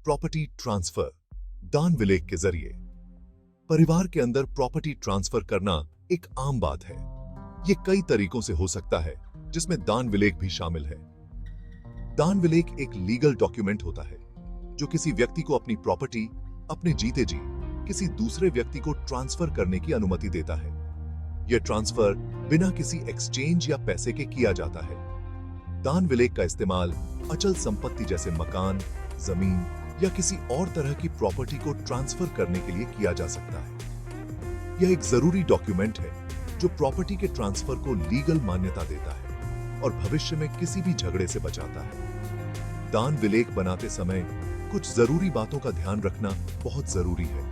Property transfer दान विलेख के जरिए परिवार के अंदर प्रॉपर्टी ट्रांसफर करना एक आम बात है। ये कई तरीकों से हो सकता है, जिसमें दान विलेख भी शामिल है। दान विलेख एक लीगल डॉक्यूमेंट होता है जो किसी व्यक्ति को अपनी प्रॉपर्टी अपने जीते जी किसी दूसरे व्यक्ति को ट्रांसफर करने की अनुमति देता है। यह ट्रांसफर बिना किसी एक्सचेंज या पैसे के किया जाता है। दान विलेख का इस्तेमाल अचल संपत्ति जैसे मकान, जमीन या किसी और तरह की प्रॉपर्टी को ट्रांसफर करने के लिए किया जा सकता है। यह एक जरूरी डॉक्यूमेंट है जो प्रॉपर्टी के ट्रांसफर को लीगल मान्यता देता है और भविष्य में किसी भी झगड़े से बचाता है। दान विलेख बनाते समय कुछ जरूरी बातों का ध्यान रखना बहुत जरूरी है।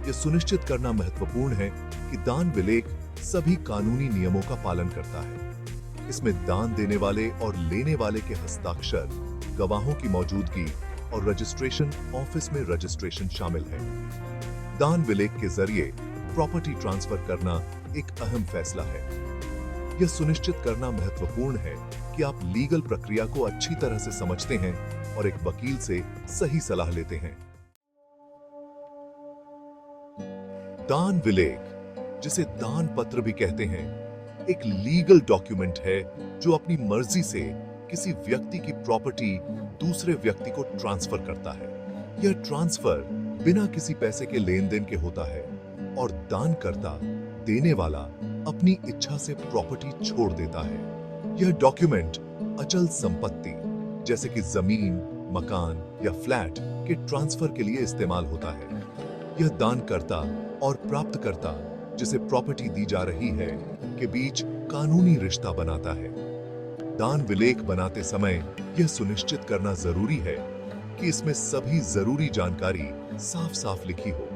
यह सुनिश्चित करना महत्वपूर्ण है कि दान विलेख सभी कानूनी नियमों का पालन करता है। इसमें दान देने वाले और लेने वाले के हस्ताक्षर, गवाहों की मौजूदगी और रजिस्ट्रेशन ऑफिस में रजिस्ट्रेशन शामिल है। दान विलेख के जरिए प्रॉपर्टी ट्रांसफर करना एक अहम फैसला है। यह सुनिश्चित करना महत्वपूर्ण है कि आप लीगल प्रक्रिया को अच्छी तरह से समझते हैं और एक वकील से सही सलाह लेते हैं। दान विलेख, जिसे दान पत्र भी कहते हैं, एक लीगल डॉक्यूमेंट है जो अपनी मर्जी से किसी व्यक्ति की प्रॉपर्टी दूसरे व्यक्ति को ट्रांसफर करता है। यह ट्रांसफर बिना किसी पैसे के लेन देन के होता है और दानकर्ता, देने वाला, अपनी इच्छा से प्रॉपर्टी छोड़ देता है। यह डॉक्यूमेंट अचल संपत्ति जैसे कि जमीन, मकान या फ्लैट के ट्रांसफर के लिए इस्तेमाल होता है। यह दानकर्ता और प्राप्तकर्ता, जिसे प्रॉपर्टी दी जा रही है, के बीच कानूनी रिश्ता बनाता है। दान विलेख बनाते समय यह सुनिश्चित करना जरूरी है कि इसमें सभी जरूरी जानकारी साफ साफ लिखी हो।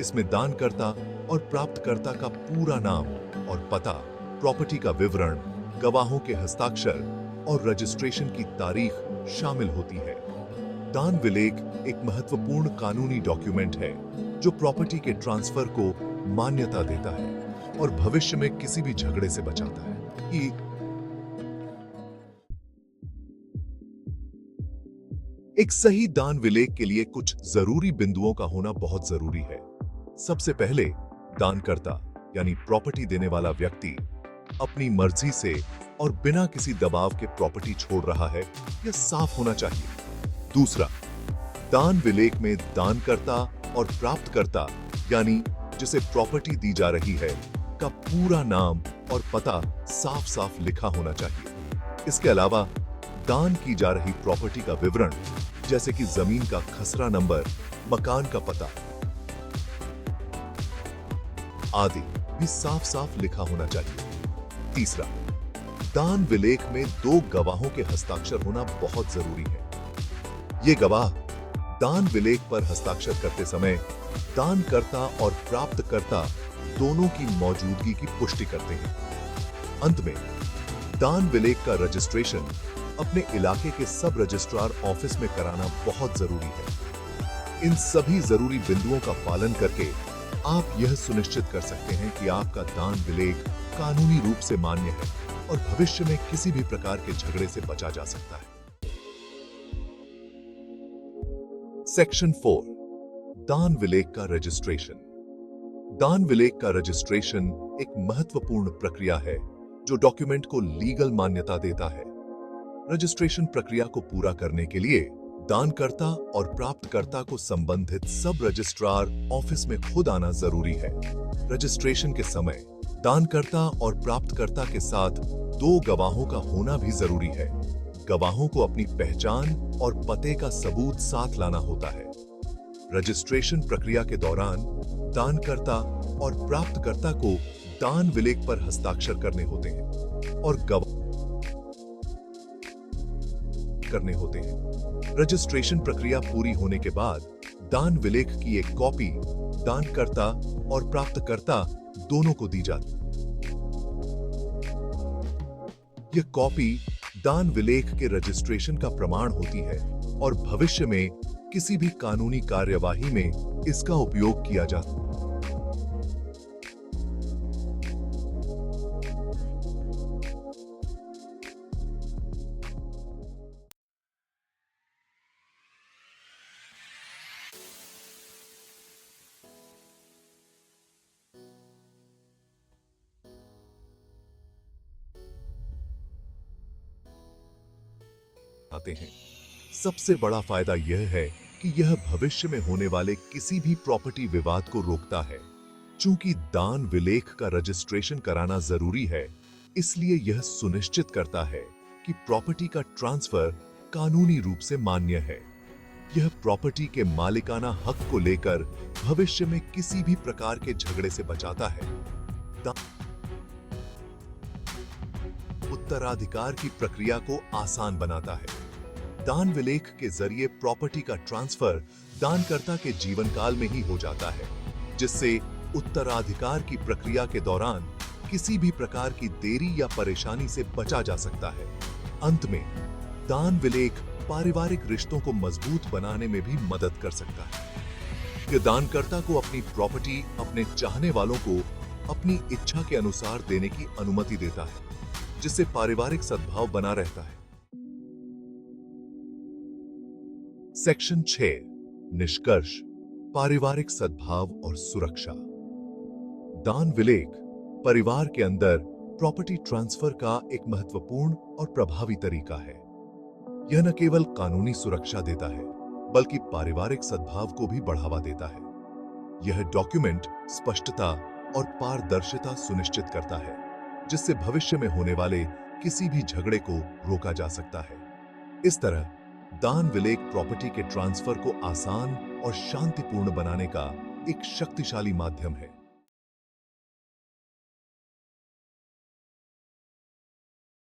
इसमें दानकर्ता और प्राप्तकर्ता का पूरा नाम और पता, प्रॉपर्टी का विवरण, गवाहों के हस्ताक्षर और रजिस्ट्रेशन की तारीख शामिल होती है। दान विलेख एक महत्वपूर्ण कानूनी डॉक्यूमेंट है जो प्रॉपर्टी के ट्रांसफर को मान्यता देता है और भविष्य में किसी भी झगड़े से बचाता है। एक सही दान विलेख के लिए कुछ जरूरी बिंदुओं का होना बहुत जरूरी है। सबसे पहले, दानकर्ता यानी प्रॉपर्टी देने वाला व्यक्ति अपनी मर्जी से और बिना किसी दबाव के प्रॉपर्टी छोड़ रहा है, यह साफ होना चाहिए। दूसरा, दान विलेख में दानकर्ता और प्राप्तकर्ता यानी जिसे प्रॉपर्टी दी जा रही है का पूरा नाम और पता साफ साफ लिखा होना चाहिए। इसके अलावा दान की जा रही प्रॉपर्टी का विवरण जैसे कि जमीन का खसरा नंबर, मकान का पता आदि भी साफ साफ लिखा होना चाहिए। तीसरा, दान विलेख में 2 गवाहों के हस्ताक्षर होना बहुत जरूरी है। ये गवाह दान विलेख पर हस्ताक्षर करते समय दानकर्ता और प्राप्तकर्ता दोनों की मौजूदगी की पुष्टि करते हैं। अंत में, दान विलेख का रजिस्ट्रेशन अपने इलाके के सब रजिस्ट्रार ऑफिस में कराना बहुत जरूरी है। इन सभी जरूरी बिंदुओं का पालन करके आप यह सुनिश्चित कर सकते हैं कि आपका दान विलेख कानूनी रूप से मान्य है और भविष्य में किसी भी प्रकार के झगड़े से बचा जा सकता है। सेक्शन 4, दान विलेख का रजिस्ट्रेशन। दान विलेख का रजिस्ट्रेशन एक महत्वपूर्ण प्रक्रिया है जो डॉक्यूमेंट को लीगल मान्यता देता है। रजिस्ट्रेशन प्रक्रिया को पूरा करने के लिए दानकर्ता और प्राप्तकर्ता को संबंधित सब रजिस्ट्रार ऑफिस में खुद आना जरूरी है। रजिस्ट्रेशन के समय दानकर्ता और प्राप्तकर्ता के साथ 2 गवाहों का होना भी जरूरी है। गवाहों को अपनी पहचान और पते का सबूत साथ लाना होता है। रजिस्ट्रेशन प्रक्रिया के दौरान दानकर्ता और प्राप्तकर्ता को दान विलेख पर हस्ताक्षर करने होते हैं और गवाह करने होते हैं। रजिस्ट्रेशन प्रक्रिया पूरी होने के बाद दान विलेख की एक कॉपी दानकर्ता और प्राप्तकर्ता दोनों को दी जाती है। यह कॉपी दान विलेख के रजिस्ट्रेशन का प्रमाण होती है और भविष्य में किसी भी कानूनी कार्यवाही में इसका उपयोग किया जाता है। आते हैं। सबसे बड़ा फायदा यह है कि यह भविष्य में होने वाले किसी भी प्रॉपर्टी विवाद को रोकता है। चूंकि दान विलेख का रजिस्ट्रेशन कराना जरूरी है, इसलिए यह सुनिश्चित करता है कि प्रॉपर्टी का ट्रांसफर कानूनी रूप से मान्य है। यह प्रॉपर्टी के मालिकाना हक को लेकर भविष्य में किसी भी प्रकार के झगड़े से बचाता है। उत्तराधिकार की प्रक्रिया को आसान बनाता है। दान विलेख के जरिए प्रॉपर्टी का ट्रांसफर दानकर्ता के जीवन काल में ही हो जाता है, जिससे उत्तराधिकार की प्रक्रिया के दौरान किसी भी प्रकार की देरी या परेशानी से बचा जा सकता है। अंत में, दान विलेख पारिवारिक रिश्तों को मजबूत बनाने में भी मदद कर सकता है। यह दानकर्ता को अपनी प्रॉपर्टी अपने चाहने वालों को अपनी इच्छा के अनुसार देने की अनुमति देता है, जिससे पारिवारिक सद्भाव बना रहता है। सेक्शन 6 निष्कर्ष, पारिवारिक सद्भाव और सुरक्षा। दान विलेख परिवार के अंदर प्रॉपर्टी ट्रांसफर का एक महत्वपूर्ण और प्रभावी तरीका है। यह न केवल कानूनी सुरक्षा देता है, बल्कि पारिवारिक सद्भाव को भी बढ़ावा देता है। यह डॉक्यूमेंट स्पष्टता और पारदर्शिता सुनिश्चित करता है, जिससे भविष्य में होने वाले किसी भी झगड़े को रोका जा सकता है। इस तरह दान विलेख प्रॉपर्टी के ट्रांसफर को आसान और शांतिपूर्ण बनाने का एक शक्तिशाली माध्यम है।